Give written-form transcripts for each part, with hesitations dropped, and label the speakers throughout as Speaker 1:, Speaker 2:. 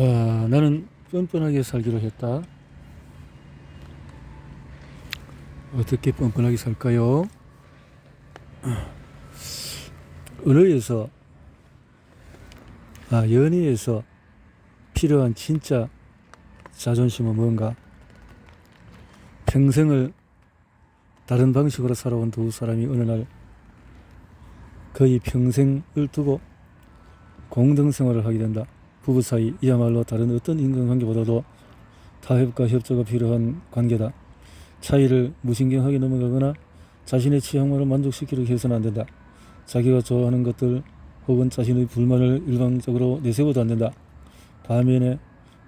Speaker 1: 나는 뻔뻔하게 살기로 했다. 어떻게 뻔뻔하게 살까요? 언어에서, 연애에서 필요한 진짜 자존심은 뭔가? 평생을 다른 방식으로 살아온 두 사람이 어느 날 거의 평생을 두고 공동생활을 하게 된다. 부부 사이, 이야말로 다른 어떤 인간관계보다도 타협과 협조가 필요한 관계다. 차이를 무신경하게 넘어가거나 자신의 취향만을 만족시키려고 해서는 안 된다. 자기가 좋아하는 것들 혹은 자신의 불만을 일방적으로 내세워도 안 된다. 반면에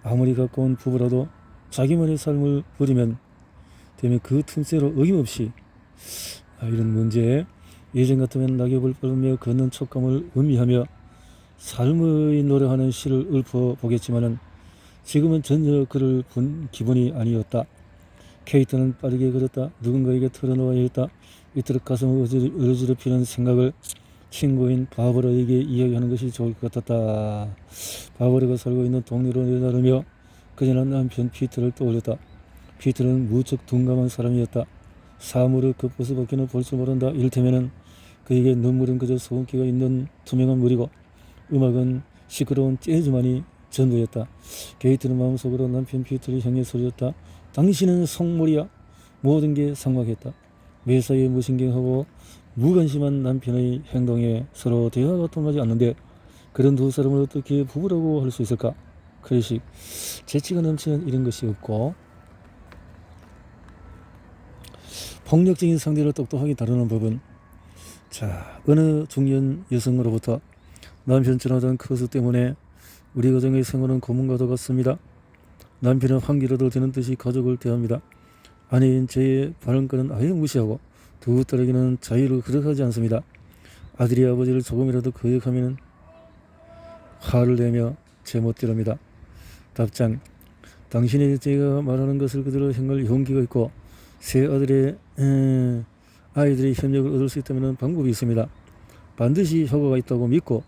Speaker 1: 아무리 가까운 부부라도 자기만의 삶을 버리면 되면 그 틈새로 어김없이 이런 문제에 예전 같으면 낙엽을 밟으며 걷는 촉감을 의미하며 삶의 노래하는 시를 읊어보겠지만은 지금은 전혀 그를 본 기분이 아니었다. 케이트는 빠르게 걸었다. 누군가에게 털어놓아야 했다. 이토록 가슴을 어지럽히는 생각을 친구인 바버라에게 이야기하는 것이 좋을 것 같았다. 바버라가 살고 있는 동네로 내다르며 그녀는 남편 피터를 떠올렸다. 피터는 무척 둔감한 사람이었다. 사물의 겉모습밖에는 볼 줄 모른다. 이를테면은 그에게 눈물은 그저 소금기가 있는 투명한 물이고 음악은 시끄러운 재즈만이 전부였다. 게이트는 마음속으로 남편 피터를 향해 소리였다. 당신은 속물이야. 모든 게 삭막했다. 매사에 무신경하고 무관심한 남편의 행동에 서로 대화가 통하지 않는데 그런 두 사람을 어떻게 부부라고 할 수 있을까? 클래식. 재치가 넘치는 이런 것이 없고 폭력적인 상대를 똑똑하게 다루는 법은 어느 중년 여성으로부터 남편처럼 하던 커스 때문에 우리 가정의 생활은 고문과도 같습니다. 남편은 환기라도 되는 듯이 가족을 대합니다. 아내인 저의 발언권은 아예 무시하고 두 딸에게는 자유를 허락하지 않습니다. 아들이 아버지를 조금이라도 거역하면 화를 내며 제멋대로입니다. 답장. 당신이 제가 말하는 것을 그대로 행할 용기가 있고 세 아이들의 협력을 얻을 수 있다면 방법이 있습니다. 반드시 효과가 있다고 믿고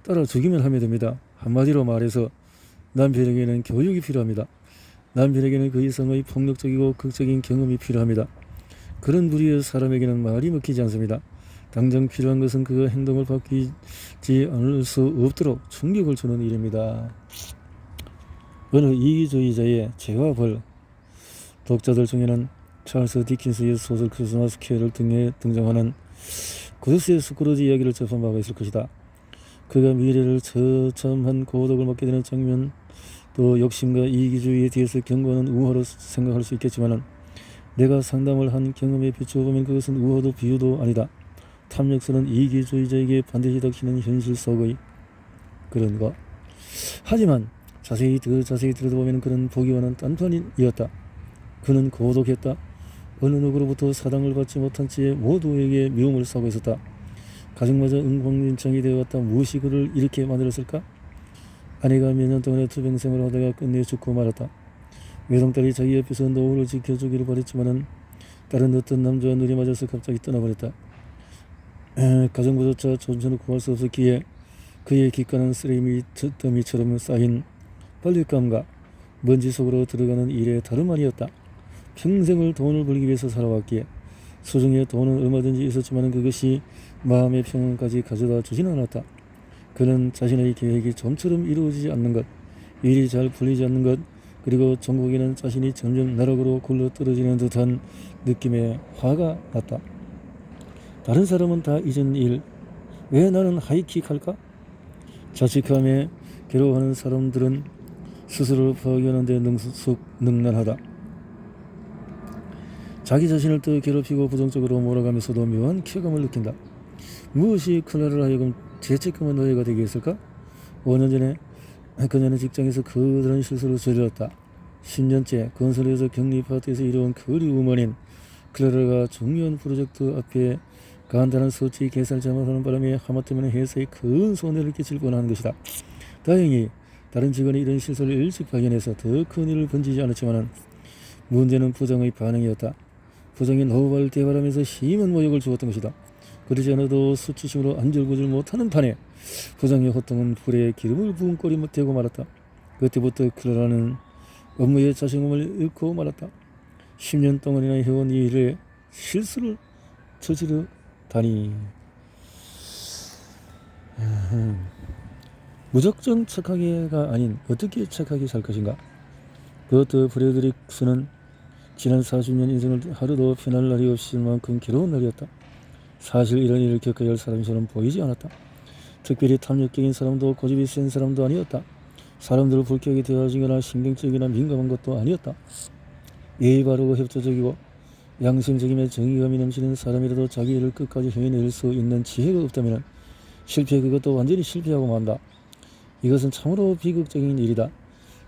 Speaker 1: 따라주기만 하면 됩니다. 한마디로 말해서 남편에게는 교육이 필요합니다. 남편에게는 그 이상의 폭력적이고 극적인 경험이 필요합니다. 그런 부류의 사람에게는 말이 먹히지 않습니다. 당장 필요한 것은 그 행동을 바뀌지 않을 수 없도록 충격을 주는 일입니다. 어느 이기주의자의 죄와 벌. 독자들 중에는 찰스 디킨스의 소설 크리스마스 캐럴 등에 등장하는 구두스의 스크루지 이야기를 접한 바가 있을 것이다. 그가 미래를 처참한 고독을 맞게 되는 장면, 또 욕심과 이기주의에 대해서 경고하는 우화로 생각할 수 있겠지만 내가 상담을 한 경험에 비추어보면 그것은 우화도 비유도 아니다. 탐욕스러운 이기주의자에게 반드시 닥치는 현실 속의 그런 것. 하지만 자세히 들여다보면 그는 보기와는 딴판이었다. 그는 고독했다. 어느 누구로부터 사당을 받지 못한 채 모두에게 미움을 사고 있었다. 가정마저 응광진창이 되어왔다. 무엇이 그를 이렇게 만들었을까? 아내가 몇 년 동안의 투병생활을 하다가 끝내 죽고 말았다. 외동딸이 자기 옆에서 노후를 지켜주기를 바랬지만은 다른 어떤 남자와 눈이 맞아서 갑자기 떠나버렸다. 가정부조차 존재를 구할 수 없었기에 그의 깃가는 쓰레기 더미처럼 쌓인 빨랫감과 먼지 속으로 들어가는 일에 다름 아니었다. 평생을 돈을 벌기 위해서 살아왔기에 소중에 돈은 얼마든지 있었지만 그것이 마음의 평안까지 가져다 주지는 않았다. 그는 자신의 계획이 좀처럼 이루어지지 않는 것, 일이 잘 풀리지 않는 것, 그리고 전국에는 자신이 점점 나락으로 굴러떨어지는 듯한 느낌에 화가 났다. 다른 사람은 다 잊은 일, 왜 나는 하이킥할까? 자책감에 괴로워하는 사람들은 스스로를 파괴하는 데 능란하다. 자기 자신을 더 괴롭히고 부정적으로 몰아가면서도 묘한 쾌감을 느낀다. 무엇이 클라라를 하여금 죄책감의 노예가 되게 했을까? 5년 전에 그녀는 직장에서 그런 실수를 저질렀다. 10년째 건설회사 격리 파트에서 이뤄온 그리움원인 클라라가 중요한 프로젝트 앞에 간단한 서치 개살자만 하는 바람에 하마터면 회사에 큰 손해를 끼칠 뻔한 것이다. 다행히 다른 직원이 이런 실수를 일찍 발견해서 더 큰 일을 번지지 않았지만 문제는 부장의 반응이었다. 부장이 노발 대발하면서 심한 모욕을 주었던 것이다. 그러지 않아도 수치심으로 안절부절 못하는 판에 부장의 호통은 불에 기름을 부은 꼴이 되고 말았다. 그때부터 클라라는 업무에 자신감을 잃고 말았다. 10년 동안이나 해온 이 일에 실수를 저지르다니. 무작정 착하게가 아닌 어떻게 착하게 살 것인가. 그것도 프레드릭스는 지난 40년 인생을 하루도 편할 날이 없을 만큼 괴로운 날이었다. 사실 이런 일을 겪어야 할 사람처럼 보이지 않았다. 특별히 탐욕적인 사람도 고집이 센 사람도 아니었다. 사람들을 불쾌하게 대하거나 신경적이나 민감한 것도 아니었다. 예의 바르고 협조적이고 양심적이며 정의감이 넘치는 사람이라도 자기 일을 끝까지 해낼 수 있는 지혜가 없다면 실패, 그것도 완전히 실패하고 만다. 이것은 참으로 비극적인 일이다.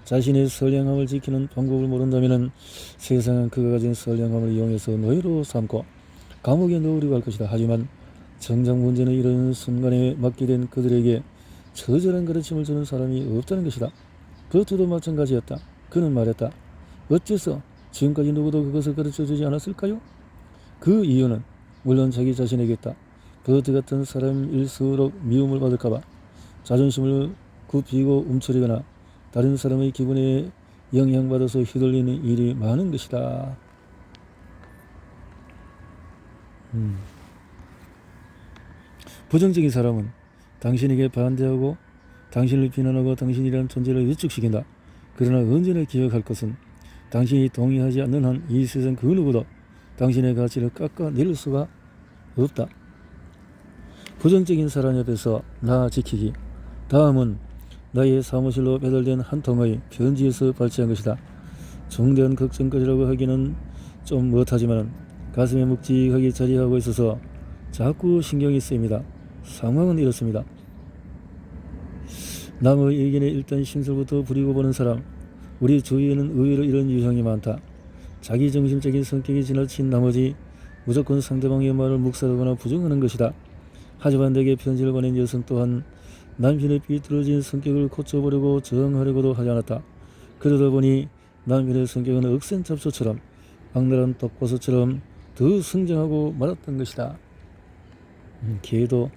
Speaker 1: 자신의 선량함을 지키는 방법을 모른다면 세상은 그가 가진 선량함을 이용해서 노예로 삼고 감옥에 넣으려고 할 것이다. 하지만 정작 문제는 이런 순간에 맡게 된 그들에게 처절한 가르침을 주는 사람이 없다는 것이다. 버트도 마찬가지였다. 그는 말했다. 어째서 지금까지 누구도 그것을 가르쳐주지 않았을까요? 그 이유는 물론 자기 자신에게있다. 버트 같은 사람일수록 미움을 받을까봐 자존심을 굽히고 움츠리거나 다른 사람의 기분에 영향받아서 휘둘리는 일이 많은 것이다. 부정적인 사람은 당신에게 반대하고 당신을 비난하고 당신이라는 존재를 위축시킨다. 그러나 언제나 기억할 것은 당신이 동의하지 않는 한 이 세상 그 누구도 당신의 가치를 깎아내릴 수가 없다. 부정적인 사람 옆에서 나 지키기. 다음은 나의 사무실로 배달된 한 통의 편지에서 발췌한 것이다. 중대한 걱정거리라고 하기는 좀 못하지만 가슴에 묵직하게 자리하고 있어서 자꾸 신경이 쓰입니다. 상황은 이렇습니다. 남의 의견에 일단 신설부터 부리고 보는 사람. 우리 주위에는 의외로 이런 유형이 많다. 자기중심적인 성격이 지나친 나머지 무조건 상대방의 말을 묵살하거나 부정하는 것이다. 하지만 내게 편지를 보낸 여성 또한 남편의 삐뚤어진 성격을 고쳐보려고 저항하려고도 하지 않았다. 그러다 보니 남편의 성격은 억센 잡초처럼 악랄한 독고소처럼 더 성장하고 말았던 것이다. 걔도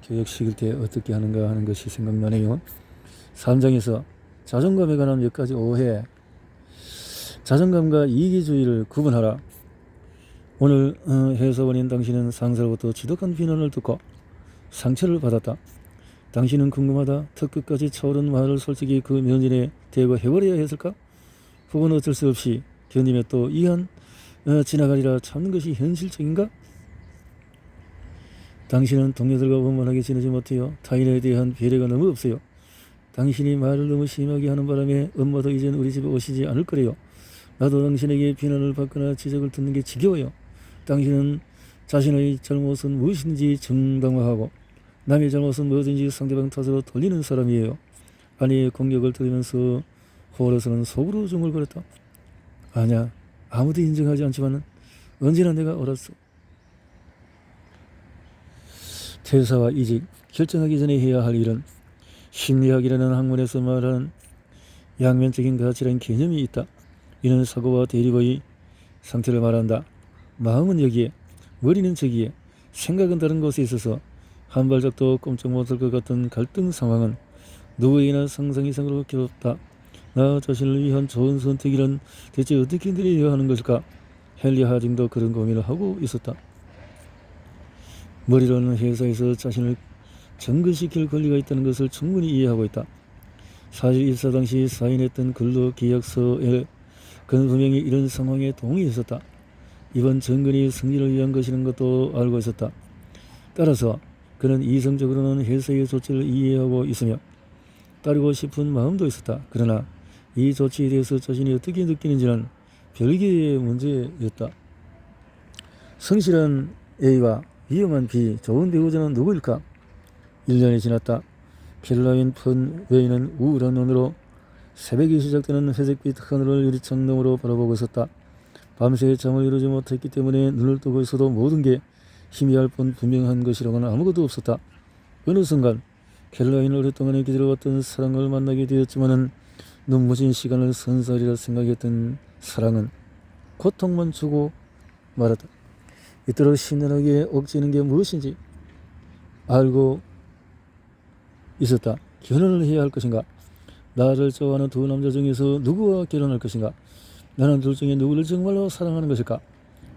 Speaker 1: 교육시킬 때 어떻게 하는가 하는 것이 생각나네요. 3장에서 자존감에 관한 몇 가지 오해. 자존감과 이기주의를 구분하라. 오늘 해서원인 당신은 상사로부터 지독한 비난을 듣고 상처를 받았다. 당신은 궁금하다. 턱끝까지 차오른 말을 솔직히 그 면전에 대고 해버려야 했을까? 혹은 어쩔 수 없이 견디며 또 이한 지나가리라 참는 것이 현실적인가? 당신은 동료들과 원만하게 지내지 못해요. 타인에 대한 배려가 너무 없어요. 당신이 말을 너무 심하게 하는 바람에 엄마도 이젠 우리 집에 오시지 않을 거래요. 나도 당신에게 비난을 받거나 지적을 듣는 게 지겨워요. 당신은 자신의 잘못은 무엇인지 정당화하고 남의 잘못은 뭐든지 상대방 탓으로 돌리는 사람이에요. 아내의 공격을 들으면서 호로서는 속으로 중얼거렸다. 아냐, 아무도 인정하지 않지만 언제나 내가 옳았어. 퇴사와 이직, 결정하기 전에 해야 할 일은 심리학이라는 학문에서 말하는 양면적인 가치라는 개념이 있다. 이는 사고와 대립의 상태를 말한다. 마음은 여기에, 머리는 저기에, 생각은 다른 곳에 있어서 한 발짝도 꼼짝 못할 것 같은 갈등 상황은 누구에게나 상상 이상으로 괴롭다. 나 자신을 위한 좋은 선택이란 대체 어떻게 내려야 하는 것일까? 헨리 하딩도 그런 고민을 하고 있었다. 머리로는 회사에서 자신을 정근시킬 권리가 있다는 것을 충분히 이해하고 있다. 사실 입사 당시 사인했던 근로계약서에 그는 분명히 이런 상황에 동의했었다. 이번 정근이 승진을 위한 것이라는 것도 알고 있었다. 따라서 그는 이성적으로는 회사의 조치를 이해하고 있으며 따르고 싶은 마음도 있었다. 그러나 이 조치에 대해서 자신이 어떻게 느끼는지는 별개의 문제였다. 성실한 A와 위험한 B, 좋은 배우자는 누구일까? 1년이 지났다. 캐롤라인 펀웨이는 우울한 눈으로 새벽에 시작되는 회색빛 하늘을 유리창 너머로 바라보고 있었다. 밤새 잠을 이루지 못했기 때문에 눈을 뜨고 있어도 모든 게 희미할 뿐 분명한 것이라고는 아무것도 없었다. 어느 순간 캐롤라인은 오랫동안 기다려왔던 사랑을 만나게 되었지만은 눈부신 시간을 선사하리라 생각했던 사랑은 고통만 주고 말았다. 이토록 신랄하게 억지는 게 무엇인지 알고 있었다. 결혼을 해야 할 것인가? 나를 좋아하는 두 남자 중에서 누구와 결혼할 것인가? 나는 둘 중에 누구를 정말로 사랑하는 것일까?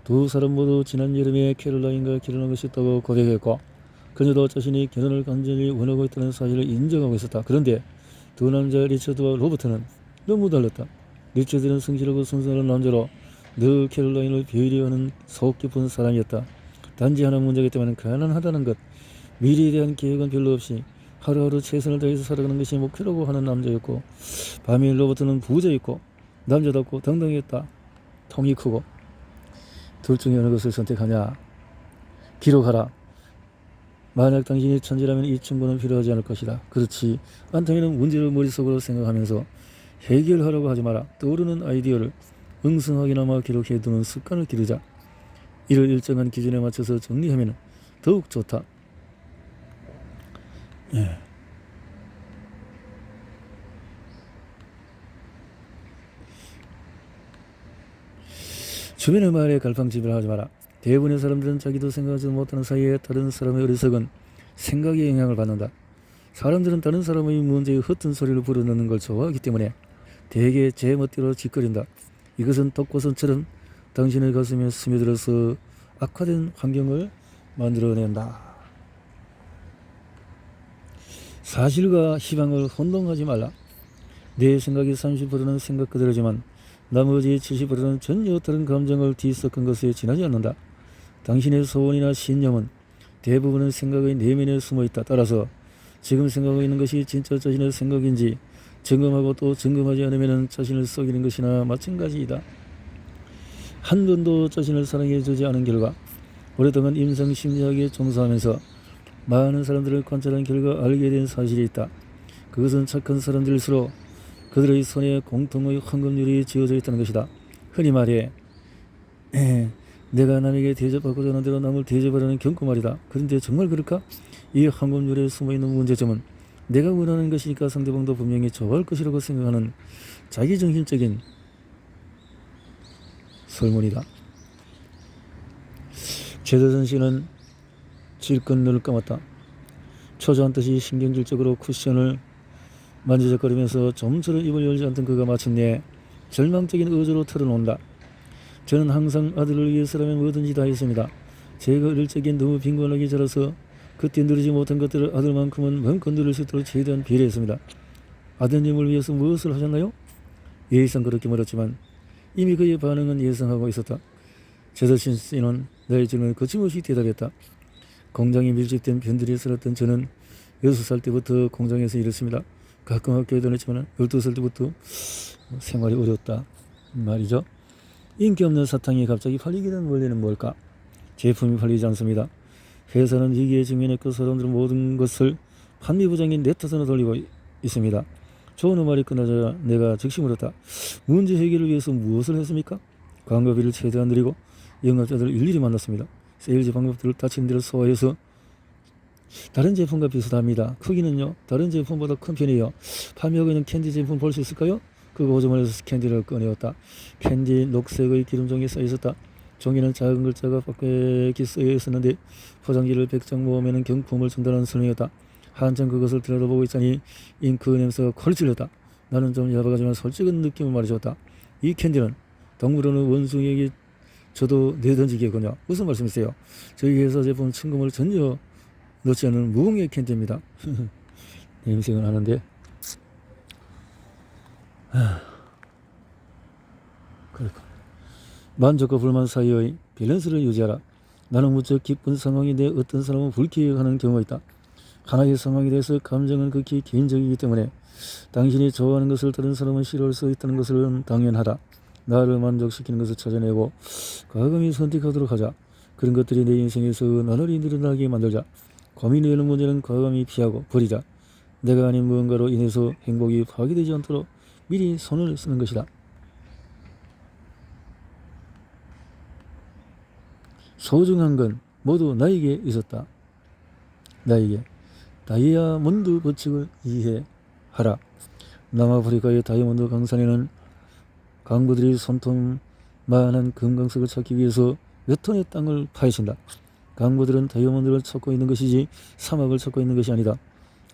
Speaker 1: 두 사람 모두 지난 여름에 캐롤라인과 결혼한 것이 있다고 고백했고 그녀도 자신이 결혼을 간절히 원하고 있다는 사실을 인정하고 있었다. 그런데 두 남자 리처드와 로버트는 너무 달랐다. 리처드는 성실하고 순수한 남자로 늘 캐롤라인을 배려하는 속 깊은 사람이었다. 단지 하나 문제가 있다면 가난하다는 것. 미래에 대한 계획은 별로 없이 하루하루 최선을 다해서 살아가는 것이 목표라고 하는 남자였고 반면 로버트는 부자였고 남자답고 당당했다. 통이 크고. 둘 중에 어느 것을 선택하냐? 기록하라. 만약 당신이 천재라면 이 친구는 필요하지 않을 것이다. 그렇지 않다면 문제를 머릿속으로 생각하면서 해결하려고 하지 마라. 떠오르는 아이디어를 응성하게나마 기록해두는 습관을 기르자. 이를 일정한 기준에 맞춰서 정리하면 더욱 좋다. 예. 주변의 말에 갈팡질팡하지 마라. 대부분의 사람들은 자기도 생각하지 못하는 사이에 다른 사람의 어리석은 생각에 영향을 받는다. 사람들은 다른 사람의 문제에 헛된 소리를 불어넣는 걸 좋아하기 때문에 대개 제 멋대로 짓거린다. 이것은 독고선처럼 당신의 가슴에 스며들어서 악화된 환경을 만들어낸다. 사실과 희망을 혼동하지 말라. 내 생각이 30%는 생각 그대로지만 나머지 70%는 전혀 다른 감정을 뒤섞은 것에 지나지 않는다. 당신의 소원이나 신념은 대부분은 생각의 내면에 숨어있다. 따라서 지금 생각하고 있는 것이 진짜 자신의 생각인지 점검하고 또 점검하지 않으면 자신을 속이는 것이나 마찬가지이다. 한 번도 자신을 사랑해주지 않은 결과 오랫동안 임상심리학에 종사하면서 많은 사람들을 관찰한 결과 알게 된 사실이 있다. 그것은 착한 사람들일수록 그들의 손에 공통의 황금률이 지어져 있다는 것이다. 흔히 말해 내가 남에게 대접받고자 하는 대로 남을 대접하라는 경고 말이다. 그런데 정말 그럴까? 이 황금률에 숨어있는 문제점은 내가 원하는 것이니까 상대방도 분명히 좋아할 것이라고 생각하는 자기중심적인 설문이다. 최대선 씨는 질끈 눈을 감았다. 초조한 듯이 신경질적으로 쿠션을 만지작거리면서 좀처럼 입을 열지 않던 그가 마침내 절망적인 어조로 털어놓는다. 저는 항상 아들을 위해서라면 뭐든지 다 했습니다. 제가 어릴 적에 너무 빈곤하게 자라서 그때 누리지 못한 것들을 아들만큼은 마음껏 누릴 수 있도록 최대한 배려했습니다. 아드님을 위해서 무엇을 하셨나요? 예의상 그렇게 말했지만 이미 그의 반응은 예상하고 있었다. 제더신 씨는 나의 질문에 거침없이 대답했다. 공장에 밀집된 변들이 살았던 저는 6살 때부터 공장에서 일했습니다. 가끔 학교에 다녔지만 12살 때부터 생활이 어려웠다 말이죠. 인기 없는 사탕이 갑자기 팔리게 된 원리는 뭘까? 제품이 팔리지 않습니다. 회사는 위기에 직면했고 사람들은 모든 것을 판매 부장인 내 탓으로 돌리고 있습니다. 좋은 말이 끝나자 내가 즉시 물었다. 문제 해결을 위해서 무엇을 했습니까? 광고비를 최대한 늘리고 영업자들을 일일이 만났습니다. 세일즈 방법들을 다친 데를 소화해서 다른 제품과 비슷합니다. 크기는요 다른 제품보다 큰 편이에요. 판매하고 있는 캔디 제품 볼 수 있을까요? 그가 오자마자 캔디를 꺼내었다. 캔디 녹색의 기름종이 쌓여있었다. 종이는 작은 글자가 빡빡이 쓰여 있었는데 포장지를 100장 모으면 경품을 준다는 설명이었다. 한참 그것을 들여다보고 있자니 잉크 냄새가 코를 찔렸다. 나는 좀 야박하지만 솔직한 느낌을 말해줬다. 이 캔디는 동물원의 원숭이에게 저도 내던지기군요. 무슨 말씀이세요? 저희 회사 제품 층금을 전혀 넣지 않은 무공의 캔디입니다. 냄새가 나는데 그렇군. 만족과 불만 사이의 밸런스를 유지하라. 나는 무척 기쁜 상황인데 어떤 사람은 불쾌해하는 경우가 있다. 하나의 상황에 대해서 감정은 극히 개인적이기 때문에 당신이 좋아하는 것을 다른 사람은 싫어할 수 있다는 것은 당연하다. 나를 만족시키는 것을 찾아내고 과감히 선택하도록 하자. 그런 것들이 내 인생에서 나날이 늘어나게 만들자. 고민이 되는 문제는 과감히 피하고 버리자. 내가 아닌 무언가로 인해서 행복이 파괴되지 않도록 미리 손을 쓰는 것이다. 소중한 건 모두 나에게 있었다. 나에게 다이아몬드 법칙을 이해하라. 남아프리카의 다이아몬드 강산에는 강부들이 손톱만한 금강석을 찾기 위해서 몇 톤의 땅을 파헤친다. 강부들은 다이아몬드를 찾고 있는 것이지 사막을 찾고 있는 것이 아니다.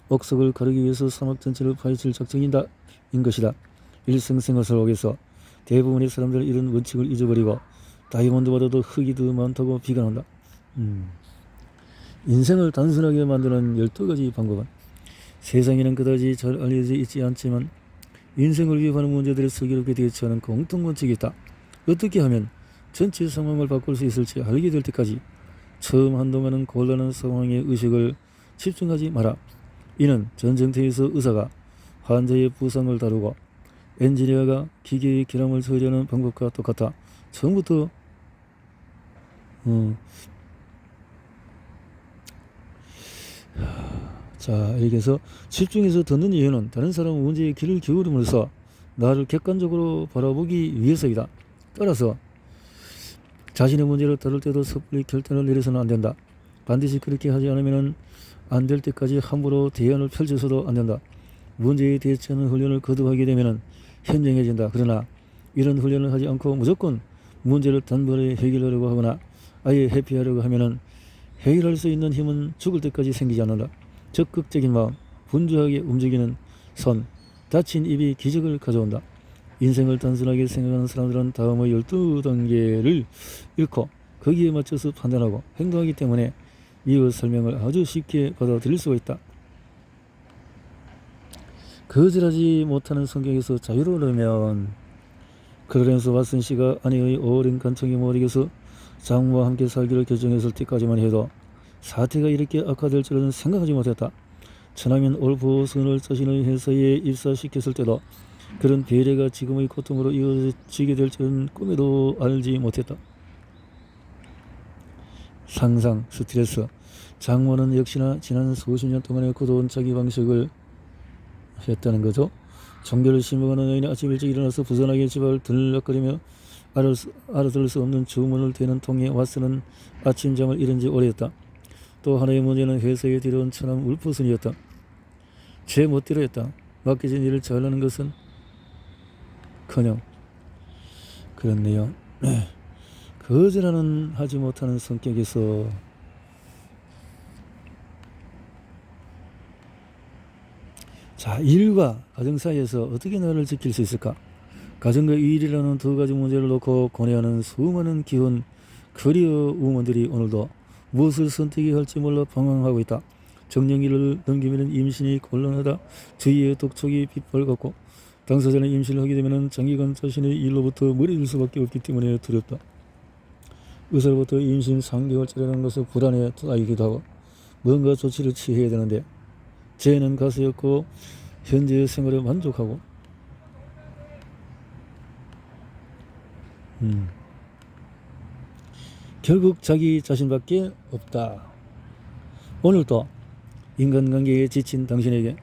Speaker 1: 억석을 가르기 위해서 사막 전체를 파헤칠 작정이다. 것이다. 일생생활 속에서 대부분의 사람들은 이런 원칙을 잊어버리고 다이아몬드보다도 흙이 더 많다고 비관한다. 인생을 단순하게 만드는 12가지 방법은 세상에는 그다지 잘 알려져 있지 않지만 인생을 위협하는 문제들을 슬기롭게 대처하는 공통 원칙이 있다. 어떻게 하면 전체 상황을 바꿀 수 있을지 알게 될 때까지 처음 한동안은 곤란한 상황의 의식을 집중하지 마라. 이는 전쟁터에서 의사가 환자의 부상을 다루고 엔지니어가 기계의 결함을 처리하는 방법과 똑같아. 처음부터 자, 이렇게 해서 집중해서 듣는 이유는 다른 사람 문제에 귀를 기울임으로써 나를 객관적으로 바라보기 위해서이다. 따라서 자신의 문제를 다룰 때도 섣불리 결단을 내려서는 안 된다. 반드시 그렇게 하지 않으면 안 될 때까지 함부로 대안을 펼쳐서도 안 된다. 문제에 대처하는 훈련을 거듭하게 되면 현명해진다. 그러나 이런 훈련을 하지 않고 무조건 문제를 단번에 해결하려고 하거나 아예 회피하려고 하면 해결할 수 있는 힘은 죽을 때까지 생기지 않는다. 적극적인 마음, 분주하게 움직이는 손, 닫힌 입이 기적을 가져온다. 인생을 단순하게 생각하는 사람들은 다음의 12단계를 잃고 거기에 맞춰서 판단하고 행동하기 때문에 이어 설명을 아주 쉽게 받아들일 수가 있다. 거절하지 못하는 성격에서 자유로우려면 클래런스 왓슨 씨가 아내의 오랜 간청에 못 이겨서 장모와 함께 살기로 결정했을 때까지만 해도 사태가 이렇게 악화될 줄은 생각하지 못했다. 천하면 올프슨을 자신의 회사에 입사시켰을 때도 그런 배려가 지금의 고통으로 이어지게 될 줄은 꿈에도 알지 못했다. 상상, 스트레스. 장모는 역시나 지난 수십 년 동안의 고도운 자기 방식을 했다는 거죠. 종교를 신봉하는 여인이 아침 일찍 일어나서 부산하게 집을 들락거리며 알아들을 수 없는 주문을 대는 통에 왓슨은 아침잠을 잃은 지 오래였다. 또 하나의 문제는 회사에 들여온 처남 울프슨이었다. 제 멋대로 했다. 맡겨진 일을 잘하는 것은 커녕 그렇네요. 거절하는 하지 못하는 성격에서 자, 일과 가정 사이에서 어떻게 나를 지킬 수 있을까? 가정과 일이라는 두 가지 문제를 놓고 고뇌하는 수많은 기혼 커리어 우먼들이 오늘도 무엇을 선택해야 할지 몰라 방황하고 있다. 정년기를 넘기면 임신이 곤란하다. 주위의 독촉이 빗발같고 당사자는 임신을 하게 되면 장기간 자신의 일로부터 멀어질 수밖에 없기 때문에 두렵다. 의사로부터 임신 3개월째라는 것을 불안에 따이기도 하고 뭔가 조치를 취해야 되는데 쟤는 가수였고 현재의 생활에 만족하고 결국 자기 자신밖에 없다. 오늘도 인간관계에 지친 당신에게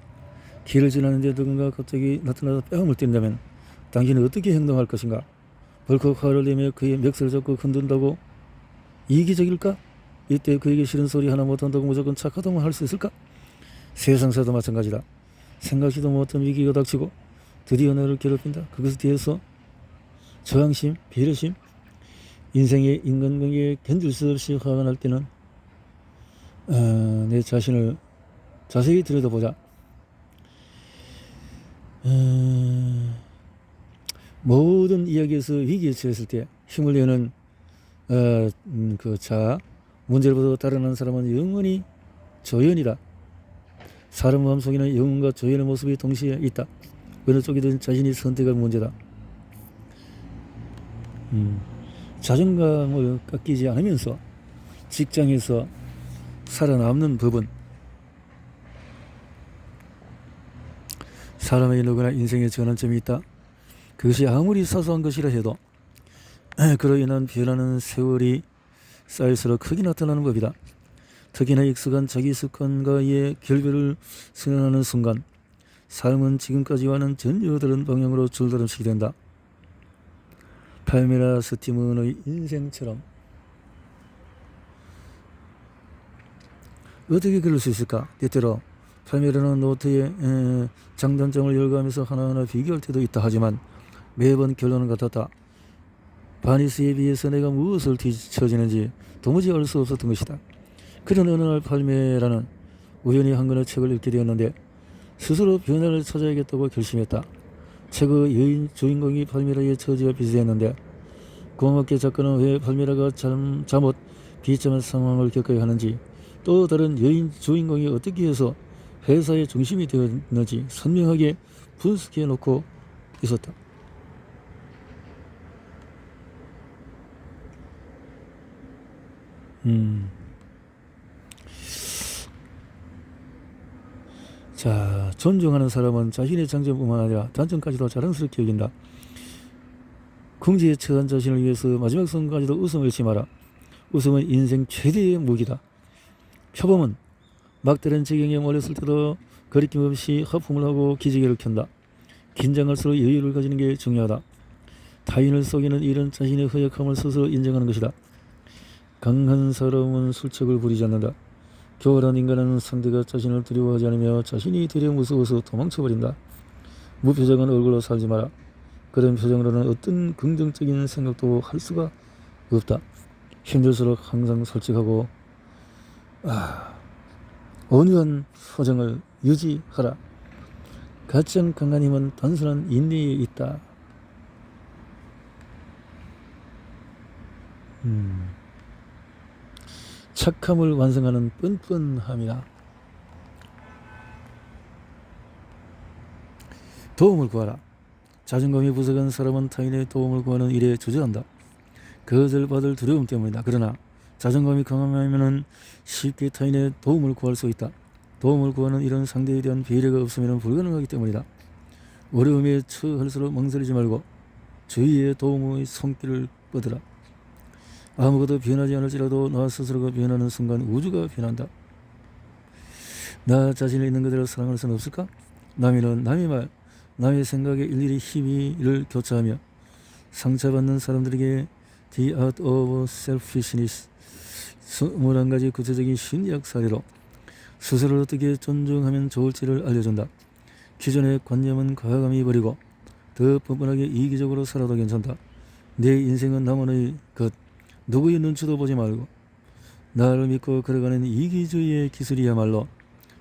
Speaker 1: 길을 지나는데 누군가 갑자기 나타나서 뺨을 때린다면 당신은 어떻게 행동할 것인가? 벌컥 화를 내며 그의 멱살을 잡고 흔든다고 이기적일까? 이때 그에게 싫은 소리 하나 못한다고 무조건 착하다고 할 수 있을까? 세상사도 마찬가지다. 생각지도 못한 위기가 닥치고 드디어 나를 괴롭힌다. 그것에 대해서 저항심, 배려심, 인생의 인간관계에 견딜 수 없이 화가 날 때는 내 자신을 자세히 들여다보자. 모든 이야기에서 위기에 처했을 때 힘을 내는 문제로부터 달아난 사람은 영원히 조연이다. 사람 마음속에는 영혼과 조연의 모습이 동시에 있다. 어느 쪽이든 자신이 선택할 문제다. 자존감을 깎이지 않으면서 직장에서 살아남는 법은 사람에게 누구나 인생에 전환점이 있다. 그것이 아무리 사소한 것이라 해도 그로 인한 변하는 세월이 쌓일수록 크게 나타나는 법이다. 특히나 익숙한 자기 습관과의 결별을 선언하는 순간 삶은 지금까지와는 전혀 다른 방향으로 줄다름치게 된다. 팔메라 스티문의 인생처럼. 어떻게 그럴 수 있을까? 때때로 팔메라는 노트에 장단점을 열거하면서 하나하나 비교할 때도 있다 하지만 매번 결론은 같았다. 바니스에 비해서 내가 무엇을 뒤처지는지 도무지 알 수 없었던 것이다. 그런 어느 날 팔메라는 우연히 한 권의 책을 읽게 되었는데 스스로 변화를 찾아야겠다고 결심했다. 최고 여인 주인공이 팔미라의 처지와 비슷했는데 고맙게 작가는 왜 팔미라가 잘못 비참한 상황을 겪어야 하는지, 또 다른 여인 주인공이 어떻게 해서 회사의 중심이 되었는지 선명하게 분석해 놓고 있었다. 자, 존중하는 사람은 자신의 장점뿐만 아니라 단점까지도 자랑스럽게 여긴다. 궁지에 처한 자신을 위해서 마지막 순간까지도 웃음을 잃지 마라. 웃음은 인생 최대의 무기다. 표범은 막다른 지경에 몰렸을 때도 거리낌 없이 하품을 하고 기지개를 켠다. 긴장할수록 여유를 가지는 게 중요하다. 타인을 속이는 일은 자신의 허약함을 스스로 인정하는 것이다. 강한 사람은 술책을 부리지 않는다. 교활한 인간은 상대가 자신을 두려워하지 않으며 자신이 되려 무서워서 도망쳐버린다. 무표정한 얼굴로 살지 마라. 그런 표정으로는 어떤 긍정적인 생각도 할 수가 없다. 힘들수록 항상 솔직하고 온유한 표정을 유지하라. 가장 강한 힘은 단순한 인내에 있다. 착함을 완성하는 뻔뻔함이다. 도움을 구하라. 자존감이 부족한 사람은 타인의 도움을 구하는 일에 주저한다. 거절받을 두려움 때문이다. 그러나 자존감이 강하면 쉽게 타인의 도움을 구할 수 있다. 도움을 구하는 일은 상대에 대한 배려가 없으면 불가능하기 때문이다. 어려움에 처할수록 망설이지 말고 주위의 도움의 손길을 뻗으라. 아무것도 변하지 않을지라도 나 스스로가 변하는 순간 우주가 변한다. 나 자신을 있는 그대로 사랑할 수는 없을까? 남이는 남의 말, 남의 생각에 일일이 희비를 교차하며 상처받는 사람들에게 The Art of Selfishness 21가지 구체적인 심리학 사례로 스스로를 어떻게 존중하면 좋을지를 알려준다. 기존의 관념은 과감히 버리고 더 뻔뻔하게 이기적으로 살아도 괜찮다. 내 인생은 남의 것, 누구의 눈치도 보지 말고 나를 믿고 걸어가는 이기주의의 기술이야말로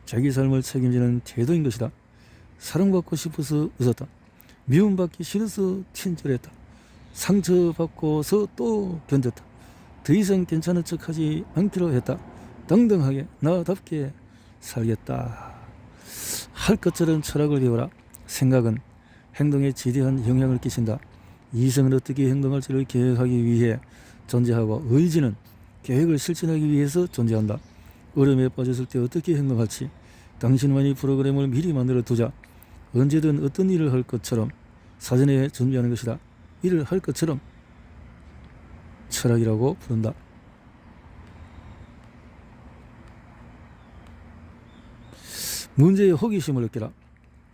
Speaker 1: 자기 삶을 책임지는 태도인 것이다. 사랑받고 싶어서 웃었다. 미움받기 싫어서 친절했다. 상처받고서 또 견뎠다. 더 이상 괜찮은 척하지 않기로 했다. 당당하게 나답게 살겠다. 할 것처럼 철학을 배워라. 생각은 행동에 지대한 영향을 끼친다. 이성은 어떻게 행동할지를 계획하기 위해 존재하고 의지는 계획을 실천하기 위해서 존재한다. 어려움에 빠졌을 때 어떻게 행동할지 당신만이 프로그램을 미리 만들어 두자. 언제든 어떤 일을 할 것처럼 사전에 준비하는 것이다. 일을 할 것처럼 철학이라고 부른다. 문제에 호기심을 느껴라.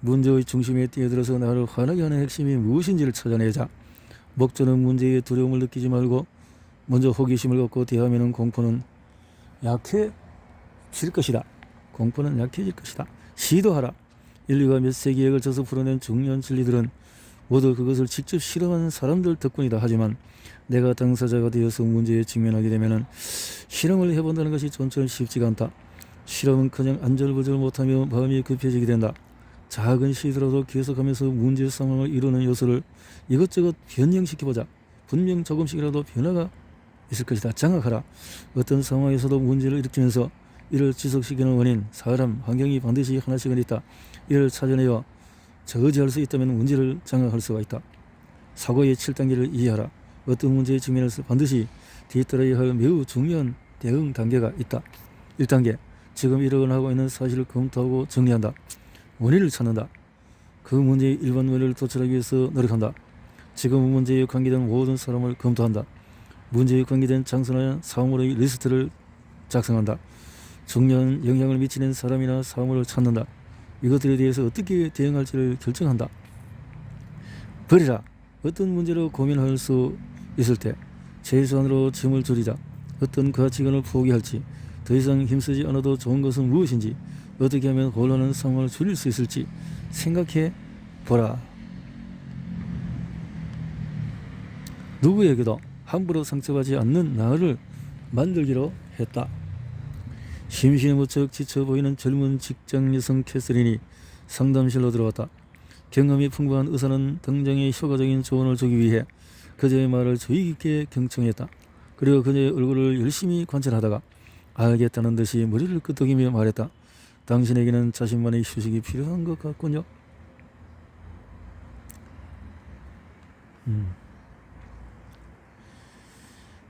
Speaker 1: 문제의 중심에 뛰어들어서 나를 화나게 하는 핵심이 무엇인지를 찾아내자. 목적은 문제에 두려움을 느끼지 말고 먼저 호기심을 갖고 대하면 공포는 약해질 것이다. 공포는 약해질 것이다. 시도하라. 인류가 몇 세기에 걸쳐서 풀어낸 중요한 진리들은 모두 그것을 직접 실험한 사람들 덕분이다. 하지만 내가 당사자가 되어서 문제에 직면하게 되면 실험을 해본다는 것이 전처럼 쉽지가 않다. 실험은 그냥 안절부절 못하며 마음이 급해지게 된다. 작은 시도라도 계속하면서 문제 상황을 이루는 요소를 이것저것 변형시켜보자. 분명 조금씩이라도 변화가 있을 것이다. 장악하라. 어떤 상황에서도 문제를 일으키면서 이를 지속시키는 원인, 사람, 환경이 반드시 하나씩은 있다. 이를 찾아내어 저지할 수 있다면 문제를 장악할 수가 있다. 사고의 7단계를 이해하라. 어떤 문제에 직면해서 반드시 뒤따라야 할 매우 중요한 대응 단계가 있다. 1단계, 지금 일어나고 있는 사실을 검토하고 정리한다. 원인을 찾는다. 그 문제의 일반 원인을 도출하기 위해서 노력한다. 지금 문제에 관계된 모든 사람을 검토한다. 문제에 관계된 장소나 사물의 리스트를 작성한다. 중요한 영향을 미치는 사람이나 사물을 찾는다. 이것들에 대해서 어떻게 대응할지를 결정한다. 버리라. 어떤 문제로 고민할 수 있을 때 최소한으로 짐을 줄이자. 어떤 가치관을 포기할지, 더 이상 힘쓰지 않아도 좋은 것은 무엇인지, 어떻게 하면 곤란한 상황을 줄일 수 있을지 생각해 보라. 누구에게도 함부로 상처받지 않는 나를 만들기로 했다. 심신이 무척 지쳐 보이는 젊은 직장 여성 캐서린이 상담실로 들어왔다. 경험이 풍부한 의사는 당장의 효과적인 조언을 주기 위해 그녀의 말을 주의 깊게 경청했다. 그리고 그녀의 얼굴을 열심히 관찰하다가 알겠다는 듯이 머리를 끄덕이며 말했다. 당신에게는 자신만의 휴식이 필요한 것 같군요.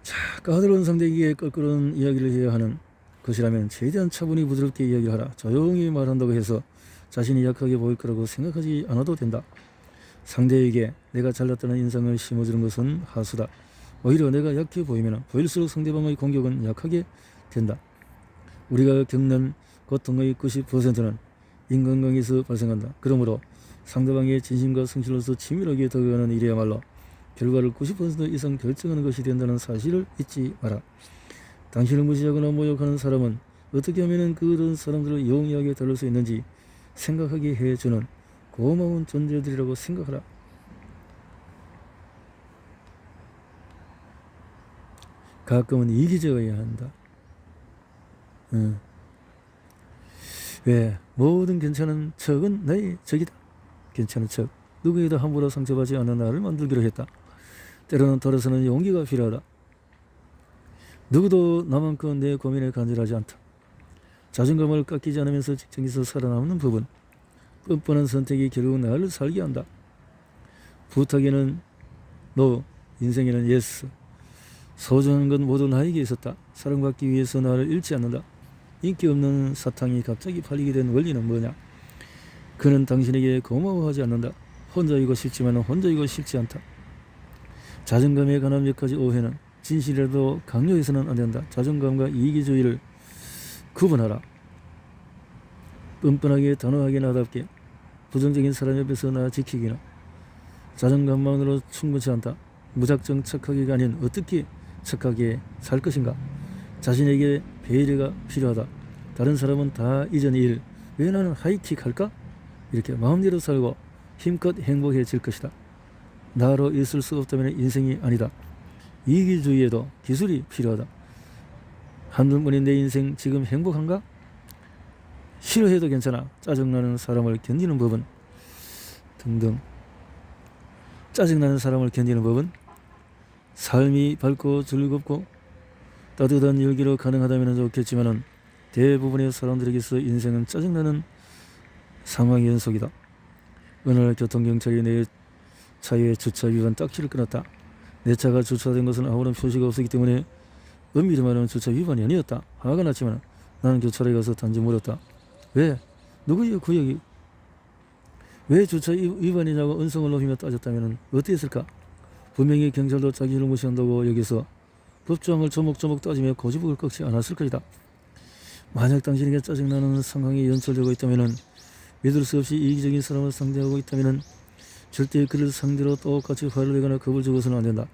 Speaker 1: 자, 까다로운 상대에게 껄끄러운 이야기를 해야 하는 것이라면 최대한 차분히 부드럽게 이야기를 하라. 조용히 말한다고 해서 자신이 약하게 보일 거라고 생각하지 않아도 된다. 상대에게 내가 잘났다는 인상을 심어주는 것은 하수다. 오히려 내가 약해 보이면 보일수록 상대방의 공격은 약하게 된다. 우리가 겪는 고통의 90%는 인간관계에서 발생한다. 그러므로 상대방의 진심과 성실로서 치밀하게 다가가는 일이야말로 결과를 90% 이상 결정하는 것이 된다는 사실을 잊지 마라. 당신을 무시하거나 모욕하는 사람은 어떻게 하면 그런 사람들을 용이하게 다룰 수 있는지 생각하게 해주는 고마운 존재들이라고 생각하라. 가끔은 이기적이어야 한다. 왜? 모든 괜찮은 척은 나의 적이다. 괜찮은 척. 누구에도 함부로 상처받지 않는 나를 만들기로 했다. 때로는 돌아서는 용기가 필요하다. 누구도 나만큼 내 고민에 간절하지 않다. 자존감을 깎이지 않으면서 직장에서 살아남는 법은 뻔뻔한 선택이 결국 나를 살게 한다. 부탁에는 노, 인생에는 예스. 소중한 건 모두 나에게 있었다. 사랑받기 위해서 나를 잃지 않는다. 인기 없는 사탕이 갑자기 팔리게 된 원리는 뭐냐? 그는 당신에게 고마워하지 않는다. 혼자이고 싶지만 혼자이고 싶지 않다. 자존감에 관한 몇 가지 오해는 진실이라도 강요해서는 안 된다. 자존감과 이기주의를 구분하라. 뻔뻔하게 단호하게 나답게 부정적인 사람 옆에서 나 지키기는 자존감만으로 충분치 않다. 무작정 착하게가 아닌 어떻게 착하게 살 것인가. 자신에게 배려가 필요하다. 다른 사람은 다 이전 일, 왜 나는 하이킥 할까? 이렇게 마음대로 살고 힘껏 행복해질 것이다. 나로 있을 수 없다면 인생이 아니다. 이기주의에도 기술이 필요하다. 한눈뿐인 내 인생 지금 행복한가? 싫어해도 괜찮아. 짜증나는 사람을 견디는 법은 등등. 짜증나는 사람을 견디는 법은 삶이 밝고 즐겁고 따뜻한 열기로 가능하다면 좋겠지만 대부분의 사람들에게서 인생은 짜증나는 상황의 연속이다. 어느 날 교통경찰이 내 차의 주차 위반 딱지를 끊었다. 내 차가 주차된 것은 아무런 표시가 없었기 때문에 엄밀히 말하면 주차 위반이 아니었다. 화가 났지만 나는 교차로에 가서 단지 물었다. 왜? 누구의 구역이? 왜 주차 위반이냐고 언성을 높이며 따졌다면 어땠을까? 분명히 경찰도 자기를 무시한다고 여기서 법조항을 조목조목 따지며 고집을 꺾지 않았을 것이다. 만약 당신에게 짜증나는 상황이 연출되고 있다면 믿을 수 없이 이기적인 사람을 상대하고 있다면 절대 그를 상대로 똑같이 화를 내거나 겁을 주고서는 안 된다.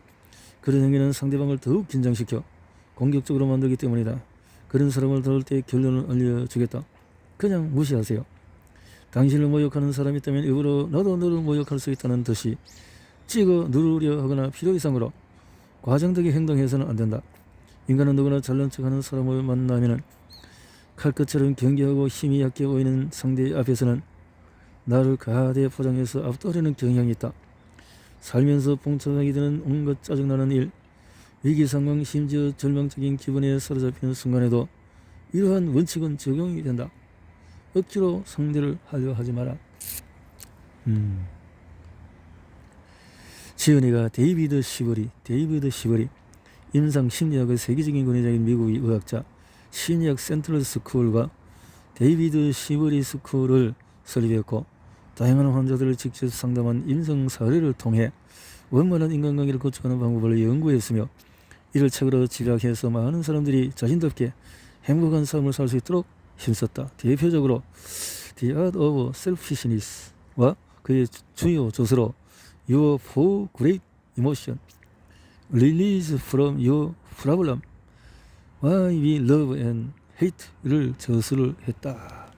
Speaker 1: 그런 행위는 상대방을 더욱 긴장시켜 공격적으로 만들기 때문이다. 그런 사람을 다룰 때 결론을 알려주겠다. 그냥 무시하세요. 당신을 모욕하는 사람이 있다면 일부러 나도 너를 모욕할 수 있다는 듯이 찍어 누르려 하거나 필요 이상으로 과장되게 행동해서는 안 된다. 인간은 누구나 잘난 척하는 사람을 만나면 칼끝처럼 경계하고 힘이 약해 보이는 상대 앞에서는 나를 가하게 포장해서 압도하려는 경향이 있다. 살면서 봉착하게 되는 온갖 짜증나는 일, 위기 상황, 심지어 절망적인 기분에 사로잡히는 순간에도 이러한 원칙은 적용이 된다. 억지로 상대를 하려 하지 마라. 지은이가 데이비드 시버리 임상 심리학의 세계적인 권위자인 미국의 의학자, 심리학 센트럴 스쿨과 데이비드 시버리 스쿨을 설립했고 다양한 환자들을 직접 상담한 임상 사례를 통해 원만한 인간관계를 구축하는 방법을 연구했으며 이를 책으로 집약해서 많은 사람들이 자신답게 행복한 삶을 살 수 있도록 힘썼다. 대표적으로 The Art of Selfishness와 그의 주요 저서로 Your Four Great Emotions, Release from Your Problem, Why We Love and Hate를 저서를 했다.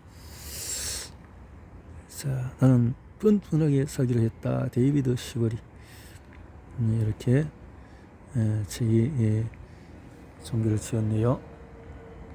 Speaker 1: 자, 나는 뻔뻔하게 살기로 했다. 데이비드 시버리. 이렇게 책이 종결을 지었네요.